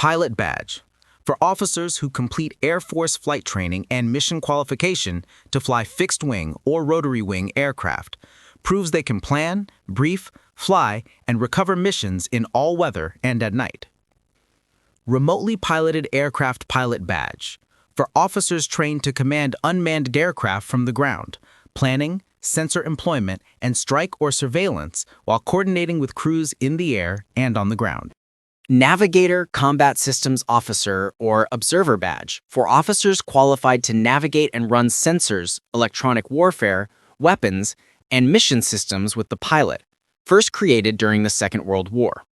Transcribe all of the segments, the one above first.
Pilot Badge, for officers who complete Air Force flight training and mission qualification to fly fixed-wing or rotary-wing aircraft, proves they can plan, brief, fly, and recover missions in all weather and at night. Remotely Piloted Aircraft Pilot Badge, for officers trained to command unmanned aircraft from the ground, planning, sensor employment, and strike or surveillance while coordinating with crews in the air and on the ground. Navigator Combat Systems Officer or Observer Badge, for officers qualified to navigate and run sensors, electronic warfare, weapons, and mission systems with the pilot, first created during the Second World War.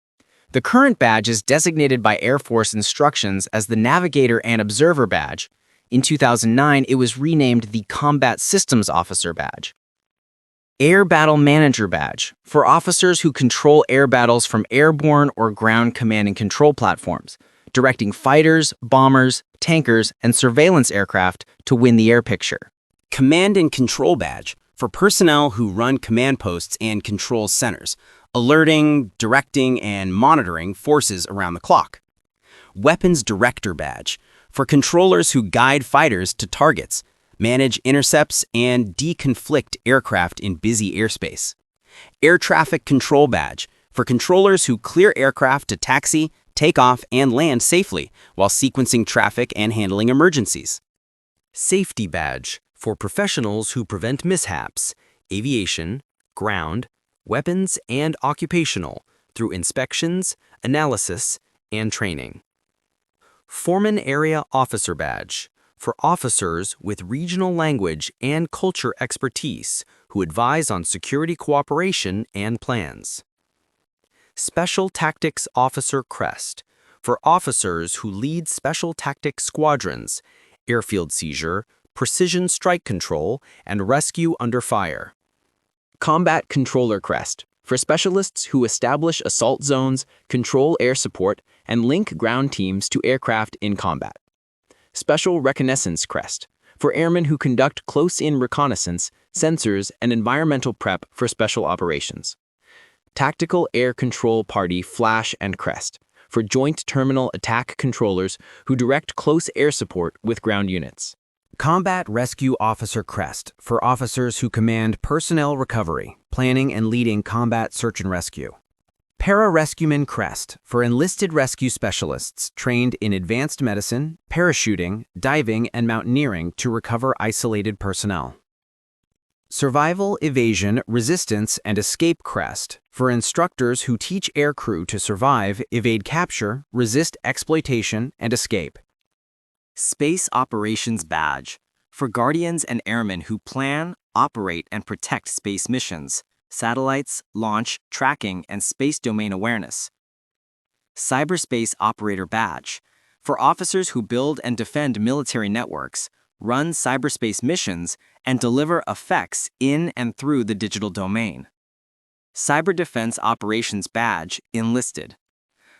The current badge is designated by Air Force instructions as the Navigator and Observer Badge. In 2009, it was renamed the Combat Systems Officer Badge. Air Battle Manager Badge, for officers who control air battles from airborne or ground command and control platforms, directing fighters, bombers, tankers, and surveillance aircraft to win the air picture. Command and Control Badge, for personnel who run command posts and control centers, alerting, directing, and monitoring forces around the clock. Weapons Director Badge, for controllers who guide fighters to targets, manage intercepts, and deconflict aircraft in busy airspace. Air Traffic Control Badge, for controllers who clear aircraft to taxi, take off, and land safely while sequencing traffic and handling emergencies. Safety Badge, for professionals who prevent mishaps, aviation, ground, weapons, and occupational through inspections, analysis, and training. Foreman Area Officer Badge, for officers with regional language and culture expertise who advise on security cooperation and plans. Special Tactics Officer Crest, for officers who lead Special Tactics Squadrons, airfield seizure, precision strike control, and rescue under fire. Combat Controller Crest, for specialists who establish assault zones, control air support, and link ground teams to aircraft in combat. Special Reconnaissance Crest, for airmen who conduct close-in reconnaissance, sensors, and environmental prep for special operations. Tactical Air Control Party Flash and Crest, for Joint Terminal Attack Controllers who direct close air support with ground units. Combat Rescue Officer Crest, for officers who command personnel recovery, planning and leading combat search and rescue. Para-Rescueman Crest, for enlisted rescue specialists trained in advanced medicine, parachuting, diving, and mountaineering to recover isolated personnel. Survival, Evasion, Resistance, and Escape Crest, for instructors who teach aircrew to survive, evade capture, resist exploitation, and escape. Space Operations Badge, for guardians and airmen who plan, operate, and protect space missions, satellites, launch, tracking, and space domain awareness. Cyberspace Operator Badge, for officers who build and defend military networks, run cyberspace missions, and deliver effects in and through the digital domain. Cyber Defense Operations Badge Enlisted,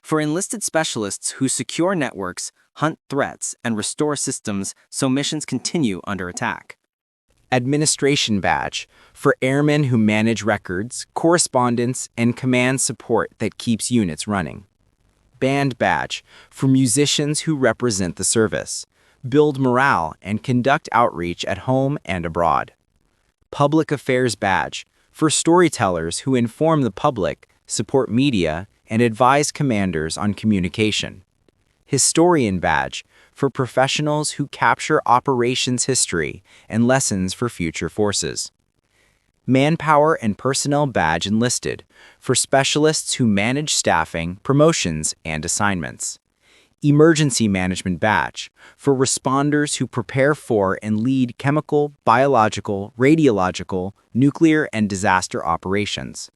for enlisted specialists who secure networks, hunt threats, and restore systems so missions continue under attack. Administration Badge, for airmen who manage records, correspondence, and command support that keeps units running. Band Badge, for musicians who represent the service, build morale, and conduct outreach at home and abroad. Public Affairs Badge, for storytellers who inform the public, support media, and advise commanders on communication. Historian Badge, for professionals who capture operations history and lessons for future forces. Manpower and Personnel Badge Enlisted, for specialists who manage staffing, promotions, and assignments. Emergency Management Badge, for responders who prepare for and lead chemical, biological, radiological, nuclear, and disaster operations.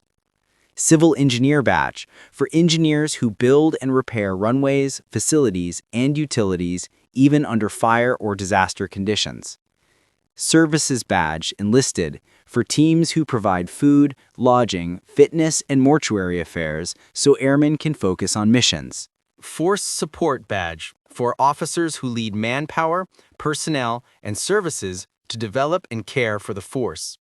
Civil Engineer Badge, for engineers who build and repair runways, facilities, and utilities even under fire or disaster conditions. Services Badge Enlisted, for teams who provide food, lodging, fitness, and mortuary affairs so airmen can focus on missions. Force Support Badge, for officers who lead manpower, personnel, and services to develop and care for the force.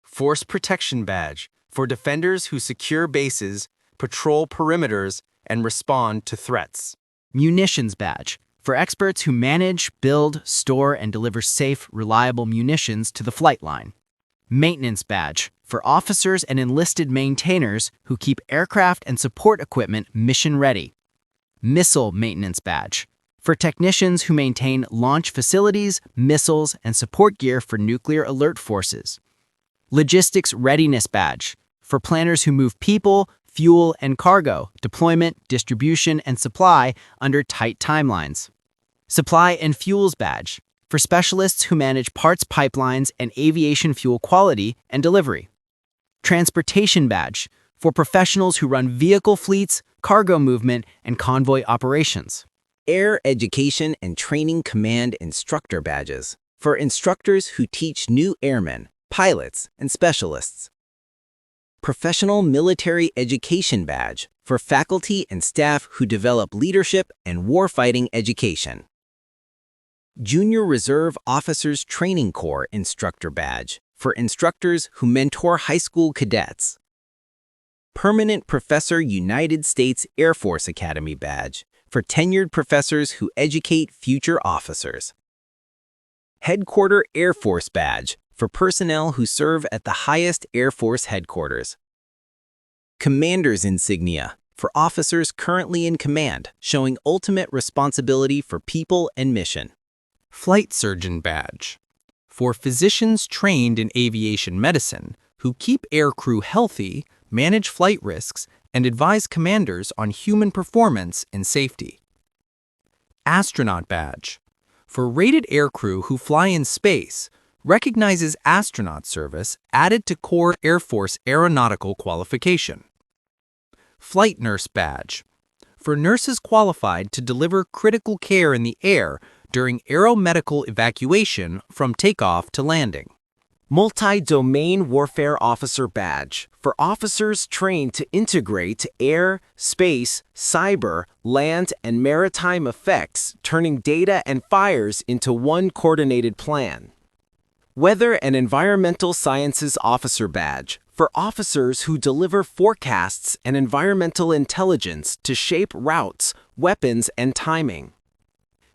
Force Protection Badge, for defenders who secure bases, patrol perimeters, and respond to threats. Munitions Badge, for experts who manage, build, store, and deliver safe, reliable munitions to the flight line. Maintenance Badge, for officers and enlisted maintainers who keep aircraft and support equipment mission-ready. Missile Maintenance Badge, for technicians who maintain launch facilities, missiles, and support gear for nuclear alert forces. Logistics Readiness Badge, for planners who move people, fuel, and cargo, deployment, distribution, and supply under tight timelines. Supply and Fuels Badge, for specialists who manage parts pipelines and aviation fuel quality and delivery. Transportation Badge, for professionals who run vehicle fleets, cargo movement, and convoy operations. Air Education and Training Command Instructor Badges, for instructors who teach new airmen, pilots, and specialists. Professional Military Education Badge, for faculty and staff who develop leadership and warfighting education. Junior Reserve Officers Training Corps Instructor Badge, for instructors who mentor high school cadets. Permanent Professor United States Air Force Academy Badge, for tenured professors who educate future officers. Headquarter Air Force Badge, for personnel who serve at the highest Air Force headquarters. Commander's Insignia, for officers currently in command, showing ultimate responsibility for people and mission. Flight Surgeon Badge, for physicians trained in aviation medicine who keep aircrew healthy, manage flight risks, and advise commanders on human performance and safety. Astronaut Badge, for rated aircrew who fly in space, recognizes astronaut service added to core Air Force aeronautical qualification. Flight Nurse Badge, for nurses qualified to deliver critical care in the air during aeromedical evacuation from takeoff to landing. Multi-Domain Warfare Officer Badge, for officers trained to integrate air, space, cyber, land, and maritime effects, turning data and fires into one coordinated plan. Weather and Environmental Sciences Officer Badge, for officers who deliver forecasts and environmental intelligence to shape routes, weapons, and timing.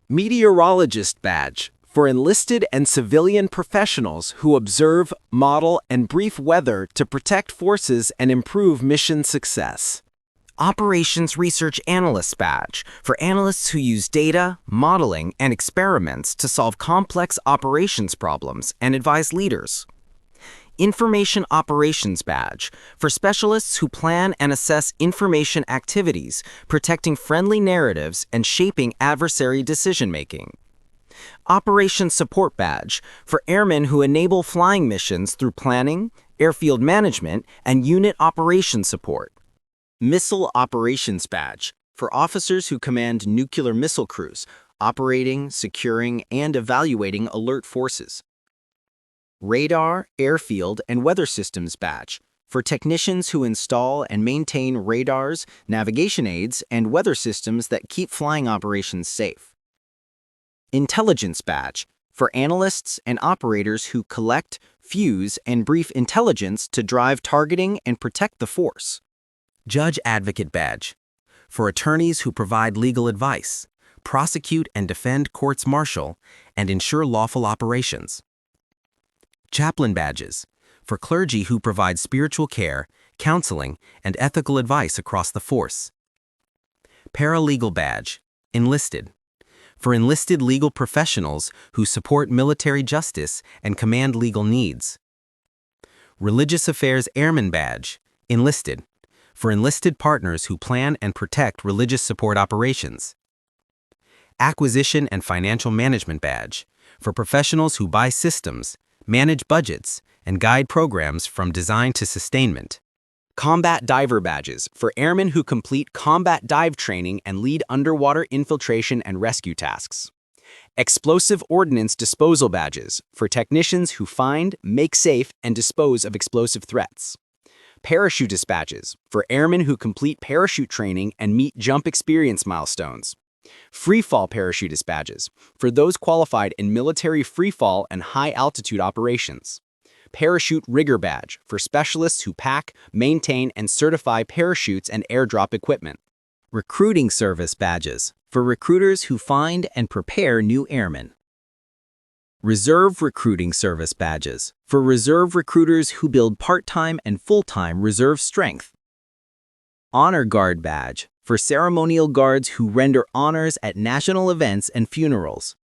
Meteorologist Badge, for enlisted and civilian professionals who observe, model, and brief weather to protect forces and improve mission success. Operations Research Analyst Badge, for analysts who use data, modeling, and experiments to solve complex operations problems and advise leaders. Information Operations Badge, for specialists who plan and assess information activities, protecting friendly narratives and shaping adversary decision-making. Operations Support Badge, for airmen who enable flying missions through planning, airfield management, and unit operation support. Missile Operations Badge, for officers who command nuclear missile crews, operating, securing, and evaluating alert forces. Radar, Airfield, and Weather Systems Badge, for technicians who install and maintain radars, navigation aids, and weather systems that keep flying operations safe. Intelligence Badge, for analysts and operators who collect, fuse, and brief intelligence to drive targeting and protect the force. Judge Advocate Badge, for attorneys who provide legal advice, prosecute and defend courts-martial, and ensure lawful operations. Chaplain Badges, for clergy who provide spiritual care, counseling, and ethical advice across the force. Paralegal Badge, Enlisted, for enlisted legal professionals who support military justice and command legal needs. Religious Affairs Airman Badge, Enlisted, for enlisted partners who plan and protect religious support operations. Acquisition and Financial Management Badge, for professionals who buy systems, manage budgets, and guide programs from design to sustainment. Combat Diver Badges, for airmen who complete combat dive training and lead underwater infiltration and rescue tasks. Explosive Ordnance Disposal Badges, for technicians who find, make safe, and dispose of explosive threats. Parachutist Badges, for airmen who complete parachute training and meet jump experience milestones. Freefall Parachutist Badges, for those qualified in military freefall and high-altitude operations. Parachute Rigger Badge, for specialists who pack, maintain, and certify parachutes and airdrop equipment. Recruiting Service Badges for recruiters who find and prepare new airmen. Reserve Recruiting Service Badges for reserve recruiters who build part-time and full-time reserve strength. Honor Guard Badge for ceremonial guards who render honors at national events and funerals.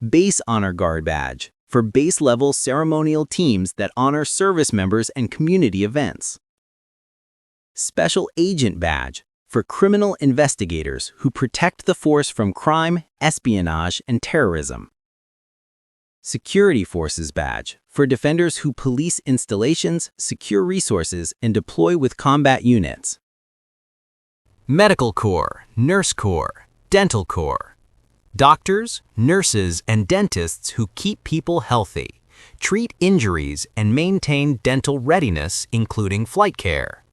Base Honor Guard Badge for base-level ceremonial teams that honor service members and community events. Special Agent Badge for criminal investigators who protect the force from crime, espionage, and terrorism. Security Forces Badge for defenders who police installations, secure resources, and deploy with combat units. Medical Corps, Nurse Corps, Dental Corps. Doctors, nurses, and dentists who keep people healthy, treat injuries, and maintain dental readiness, including flight care.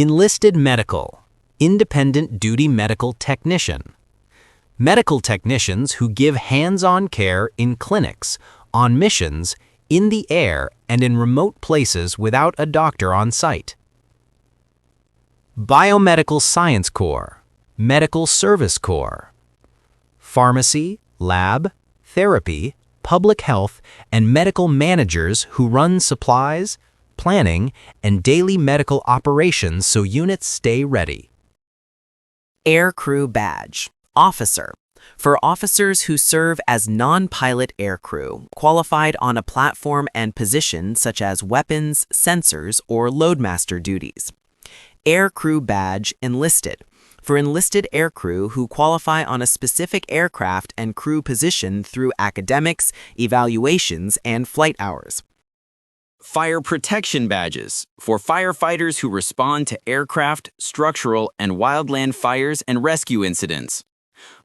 Enlisted Medical, Independent Duty Medical Technician. Medical technicians who give hands-on care in clinics, on missions, in the air, and in remote places without a doctor on site. Biomedical Science Corps, Medical Service Corps. Pharmacy, lab, therapy, public health, and medical managers who run supplies, planning, and daily medical operations so units stay ready. Aircrew Badge, Officer, for officers who serve as non-pilot aircrew, qualified on a platform and position such as weapons, sensors, or loadmaster duties. Aircrew Badge Enlisted, for enlisted aircrew who qualify on a specific aircraft and crew position through academics, evaluations, and flight hours. Fire Protection Badges for firefighters who respond to aircraft, structural, and wildland fires and rescue incidents.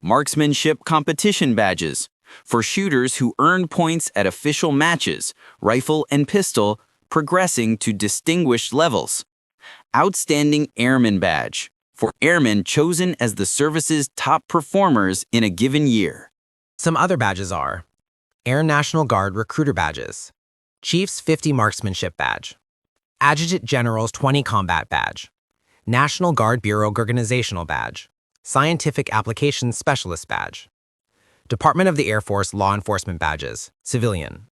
Marksmanship Competition Badges for shooters who earn points at official matches, rifle and pistol, progressing to distinguished levels. Outstanding Airman Badge for airmen chosen as the service's top performers in a given year. Some other badges are Air National Guard Recruiter Badges, Chief's 50 Marksmanship Badge, Adjutant General's 20 Combat Badge, National Guard Bureau Organizational Badge, Scientific Applications Specialist Badge, Department of the Air Force Law Enforcement Badges, Civilian,